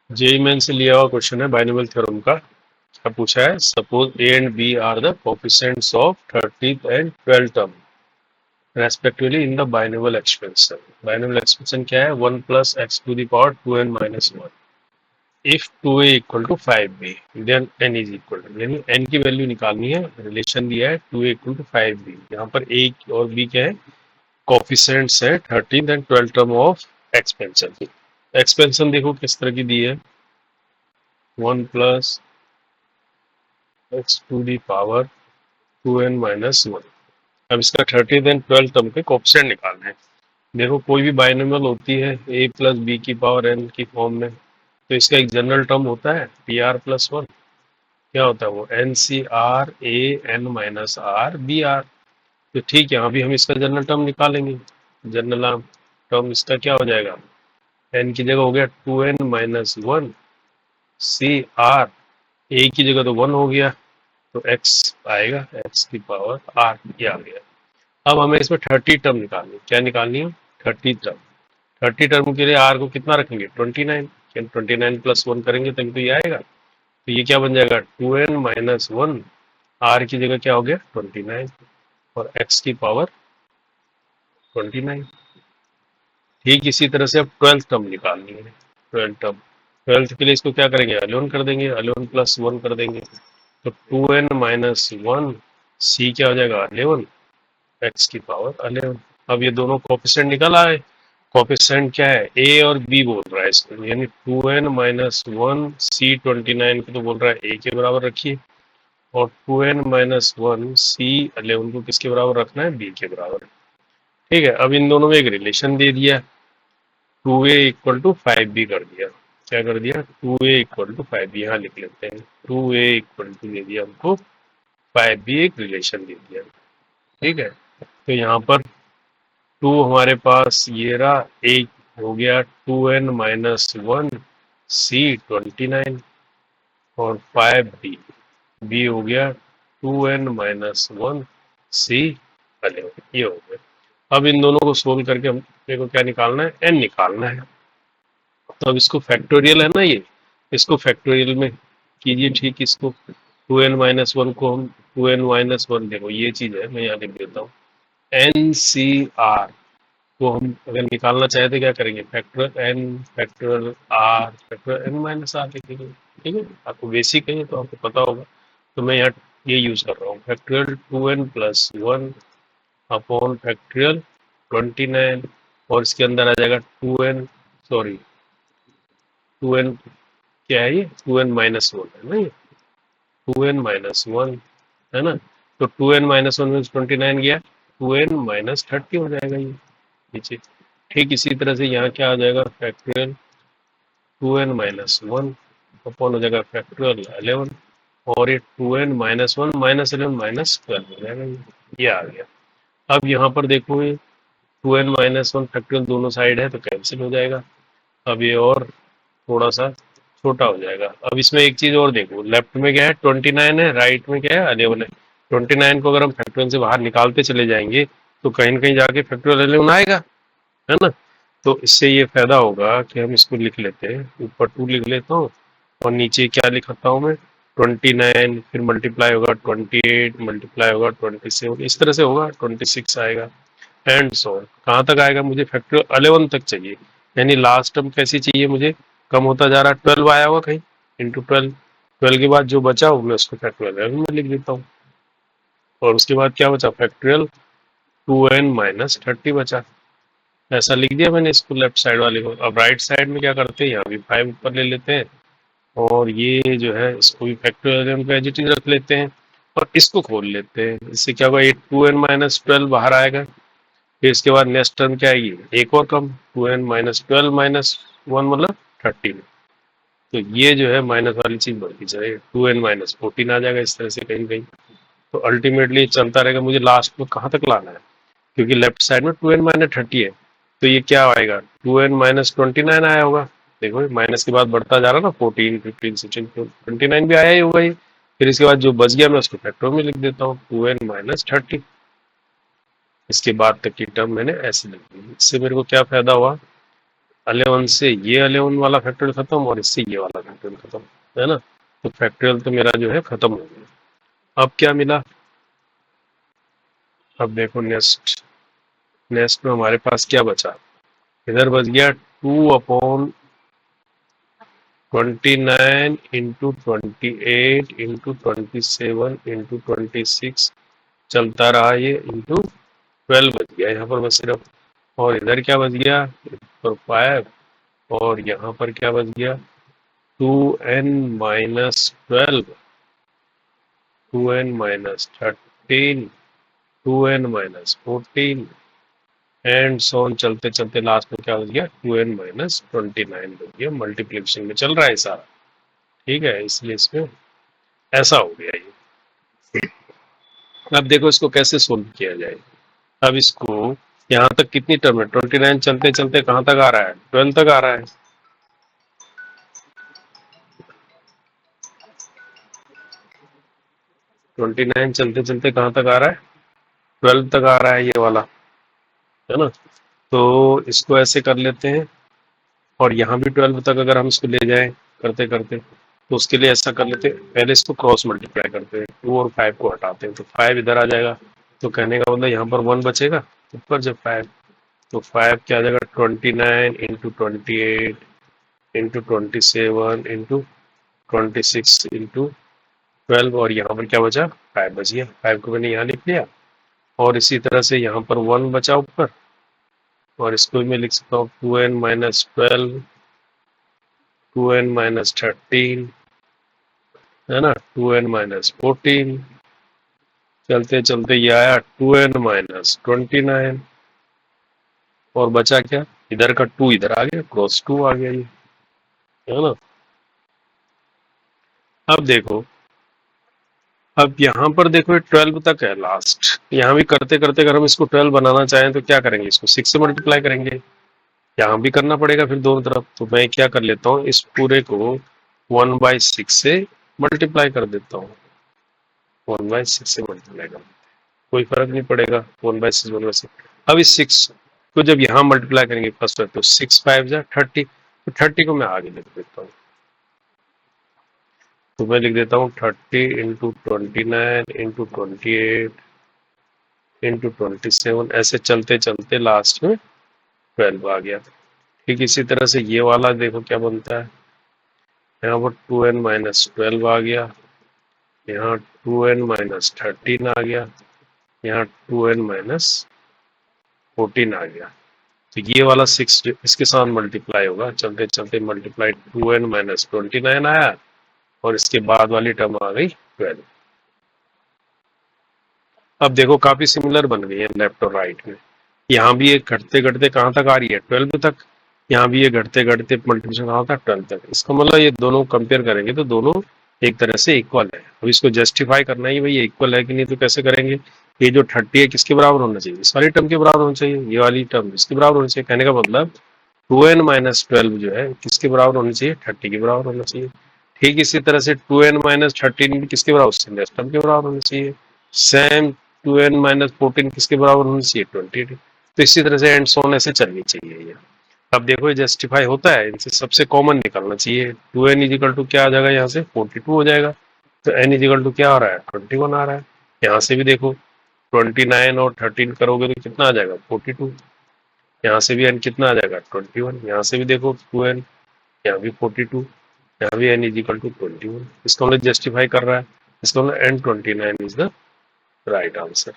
JEE main से लिया हुआ क्वेश्चन है बाइनोमियल थ्योरम का। क्या पूछा है? Suppose a and b are the coefficients of 30th and 12th term respectively in the binomial expansion. Binomial expansion क्या है? 1 plus x to the power 2n minus 1 if 2a equal to 5b then n is equal to, यानी n की value निकालनी है। Relation दिया है 2a equal to 5b। यहाँ पर a और b क्या है? कोफिशिएंट्स है 13th and 12th term of expansion. Expansion देखो किस तरह की दी है, 1 plus x to the power 2n minus 1। अब इसका 30th एंड 12th टर्म के कोफिशिएंट निकालना है। देखो कोई भी बाइनोमियल होती है a प्लस बी की पावर n की फॉर्म में, तो इसका एक जनरल टर्म होता है पी आर प्लस 1। क्या होता है वो? N C r a n minus r b r. तो ठीक है, यहाँ भी हम इसका जनरल टर्म निकालेंगे। जनरल टर्म इसका क्या हो जाएगा? एन की जगह हो गया 2n माइनस 1 सी आर, ए की जगह तो 1 हो गया, तो x आएगा x की पावर r, ये आ गया। अब हमें इसमें 30 टर्म निकालनी है। क्या निकालनी है? 30 टर्म। 30 टर्म के लिए r को कितना रखेंगे? 29। 29 प्लस 1 करेंगे तभी तो ये आएगा। तो ये क्या बन जाएगा? 2n माइनस 1, r की जगह क्या हो गया? 29 और x की पावर 29। ठीक इसी तरह से अब 12th टर्म निकालनी है। 12th टर्म, 12th के लिए इसको क्या करेंगे? 11 कर देंगे, 11 प्लस 1 कर देंगे, तो 2n माइनस 1 सी क्या हो जाएगा? 11 एक्स की पावर 11। अब ये दोनों कोफिशिएंट निकल आए। कोफिशिएंट क्या है? ए और बी बोल रहा है इसको, यानी 2n माइनस 1 सी 29 को तो बोल रहा है ए के बराबर रखिए, और 2n माइनस 1 सी 11 को किसके बराबर रखना है? बी के बराबर। ठीक है, अब इन दोनों में एक रिलेशन दे दिया, 2a इक्वल टू 5b कर दिया। क्या कर दिया? 2a इक्वल टू 5b, यहाँ लिख लेते हैं। 2a इक्वल टू दे दिया हमको 5b, एक रिलेशन दे दिया। ठीक है, तो यहाँ पर 2 हमारे पास ये रहा, एक हो गया 2n माइनस 1 सी 29 और 5b, बी हो गया 2n माइनस 1 सी 11, ये हो गया। अब इन दोनों को सोल्व करके हम को क्या निकालना है? n निकालना है। तो अब इसको फैक्टोरियल है ना, ये इसको फैक्टोरियल में कीजिए। ठीक, इसको 2n माइनस 1 को हम 2n माइनस 1, देखो ये चीज है, मैं यहाँ लिख देता हूँ। एन सी आर को हम अगर निकालना चाहे तो क्या करेंगे? Factor n, factor r, factor n minus r लिखेंगे। ठीक है, आपको बेसिक है तो आपको पता होगा, तो मैं यहाँ ये यूज कर रहा हूँ, factorial 2n plus 1 upon factorial 29, और इसके अंदर आ जाएगा 2n, सॉरी 2n क्या है? ये 2n माइनस 1 है ना, ये 2n माइनस 1 है ना। तो 2n माइनस 1 में 29 गया, 2n माइनस 30 हो जाएगा ये नीचे। ठीक इसी तरह से यहाँ क्या आ जाएगा? फैक्टोरियल 2n माइनस 1 अपॉन हो जाएगा फैक्टोरियल 11, और ये 2n माइनस 1 माइनस 11 माइनस 12 हो जाएगा, ये आ गया। अब यहाँ पर देखो, ये 2n माइनस 1 फैक्टोरियल दोनों साइड है तो कैंसिल हो जाएगा। अब ये और थोड़ा सा छोटा हो जाएगा। अब इसमें एक चीज और देखो, लेफ्ट में क्या है? 29 है, राइट में क्या है? 11 है। 29 को अगर हम फैक्टोरियल से बाहर निकालते चले जाएंगे तो कहीं न कहीं जाके फैक्टोरियल 11 आएगा, है ना। तो इससे ये फायदा होगा कि हम इसको लिख लेते हैं, ऊपर 2 लिख लेता हूँ और नीचे क्या लिखता हूँ मैं? 29, फिर मल्टीप्लाई होगा 28, मल्टीप्लाई होगा 27, इस तरह से होगा 26 आएगा, एंड सो ऑन। कहाँ तक आएगा? मुझे फैक्टोरियल 11 तक चाहिए, यानी लास्ट टर्म कैसी चाहिए मुझे? कम होता जा रहा है, 12 आया हुआ कहीं, इंटू 12। 12 के बाद जो बचा हो मैं उसको फैक्टोरियल 11 में लिख देता हूँ, और उसके बाद क्या बचा? फैक्टोरियल 2n माइनस 30 बचा। ऐसा लिख दिया मैंने इसको लेफ्ट साइड वाले को। अब राइट साइड में क्या करते हैं? यहाँ भी 5 ऊपर ले लेते हैं, और ये जो है इसको भी फैक्टोरियल का एज इट इज रख लेते हैं, और इसको खोल लेते हैं। इससे क्या होगा? 2n माइनस 12 बाहर आएगा। फिर इसके बाद नेक्स्ट टर्म क्या आएगी? एक और कम, 2n माइनस 12 माइनस 1 मतलब 30। तो ये जो है माइनस वाली चीज बढ़ती जाएगी, 2n माइनस 14 आ जाएगा, इस तरह से कहीं कहीं। तो अल्टीमेटली चलता रहेगा, मुझे लास्ट में कहाँ तक लाना है, क्योंकि लेफ्ट साइड में 2n माइनस 30 है, तो ये क्या आएगा? 2n माइनस 29 आया होगा। देखो माइनस के बाद बढ़ता जा रहा है ना, 14, 15, 16, 29 भी आया ही होगा ये। फिर इसके बाद जो बच गया मैं उसको फैक्टर में लिख देता हूँ, 2n माइनस 30। इसके बाद तक की टर्म मैंने ऐसे लिख दी। इससे मेरे को क्या फायदा हुआ? 11 से ये 11 वाला फैक्टोरियल खत्म और इससे ये वाला फैक्टोरियल खत्म, है ना। तो फैक्टोरियल तो मेरा जो है खत्म हो गया। अब क्या मिला, अब देखो नेक्स्ट, नेक्स्ट में हमारे पास क्या बचा, इधर बच गया 2/29 इंटू 28 इंटू 27 इंटू 26, चलता रहा ये, इंटू 12 बच गया यहाँ पर बस सिर्फ। और इधर क्या बच गया, पर 5, और यहाँ पर क्या बच गया 2n-12, 2n-13, 2n-14 and so on, चलते चलते लास्ट में क्या बच गया 2n-29 बच गया। मल्टीप्लिकेशन में चल रहा है सारा, ठीक है, इसलिए इसमें ऐसा हो गया ये। अब देखो इसको कैसे सोल्व किया जाए। अब इसको यहाँ तक कितनी टर्म है, 29 चलते चलते कहाँ तक आ रहा है, 12 तक आ रहा है। 29 चलते चलते कहाँ तक आ रहा है, 12 तक आ रहा है ये वाला, है ना। तो इसको ऐसे कर लेते हैं, और यहाँ भी 12 तक अगर हम इसको ले जाएं करते करते, तो उसके लिए ऐसा कर लेते हैं, पहले इसको क्रॉस मल्टीप्लाई करते हैं, 2 और 5 को हटाते हैं, तो 5 इधर आ जाएगा। तो कहने का मतलब यहाँ पर 1 बचेगा, ऊपर जब 5, तो 5 क्या आ जाएगा 29 इंटू 28 इंटू 27 इंटू 26 इंटू 12, और यहाँ पर क्या बचा 5 बच गया, 5 को मैंने यहाँ लिख लिया। और इसी तरह से यहाँ पर 1 बचा ऊपर, और इसको मैं लिख सकता हूँ 2n-12, 2n-13, है ना, 2n-14, चलते चलते ये आया 2n-29, और बचा क्या, इधर का 2 इधर आ गया, क्रॉस 2 आ गया ये, है ना। अब देखो, अब यहाँ पर देखो ये 12 तक है लास्ट, यहाँ भी करते करते अगर हम इसको 12 बनाना चाहें तो क्या करेंगे, इसको 6 से मल्टीप्लाई करेंगे, यहाँ भी करना पड़ेगा फिर दोनों तरफ। तो मैं क्या कर लेता हूँ, इस पूरे को 1/6 से मल्टीप्लाई कर देता हूँ, 1/6 से मल्टीप्लाई कर, कोई फर्क नहीं पड़ेगा, 1/6 1/6। अब इस 6 को जब यहाँ मल्टीप्लाई करेंगे फर्स्ट तो 6 5 जा 30, तो 30 को मैं आगे लिख देता हूँ, तो मैं लिख देता हूँ 30 इंटू 29 इंटू 28 इंटू 27, ऐसे चलते चलते लास्ट में 12 आ गया। ठीक इसी तरह से ये वाला देखो क्या बनता है, यहाँ पर 2n-12 आ गया, यहाँ 2n-13 आ गया, यहाँ 2n-14 आ गया। तो ये वाला 6 इसके साथ मल्टीप्लाई होगा, चलते चलते मल्टीप्लाई 2n-29 आया, और इसके बाद वाली टर्म आ गई 12। अब देखो काफी सिमिलर बन गई है लेफ्ट और राइट में, यहाँ भी ये घटते घटते कहाँ तक आ रही है 12 तक, यहाँ भी ये घटते घटते मल्टीप्लिकेशन कहाँ था 12 तक। इसका मतलब ये दोनों कंपेयर करेंगे तो दोनों एक तरह से इक्वल है। अब इसको जस्टिफाई करना ही भाई इक्वल है कि नहीं, तो कैसे करेंगे, ये जो 30 है किसके बराबर होना चाहिए, इस वाली टर्म के बराबर होना चाहिए, ये वाली टर्म इसके बराबर होनी चाहिए। कहने का मतलब 2n-12 जो है किसके बराबर होनी चाहिए, 30 के बराबर होना चाहिए। ठीक इसी तरह से 2n-13 भी किसके बराबर, नेक्स्ट टर्म के बराबर होना चाहिए। सेम 2n-14 किसके बराबर होनी चाहिए, 20। तो इसी तरह से एंड सो ऑन ऐसे चलनी चाहिए ये। अब देखो ये जस्टिफाई होता है, इनसे सबसे कॉमन निकालना चाहिए, 2n इजिकल टू क्या आ जाएगा, यहाँ से 42 हो जाएगा, तो n इजिकल टू क्या आ रहा है 21 आ रहा है। यहाँ से भी देखो 29 और 13 करोगे तो कितना आ जाएगा 42, यहाँ से भी n कितना आ जाएगा 21, यहाँ से भी देखो 2n, यहाँ भी 42, यहाँ भी n इजिकल टू 21। इसको हमने जस्टिफाई कर रहा है, इसको हमने n29 is the right answer.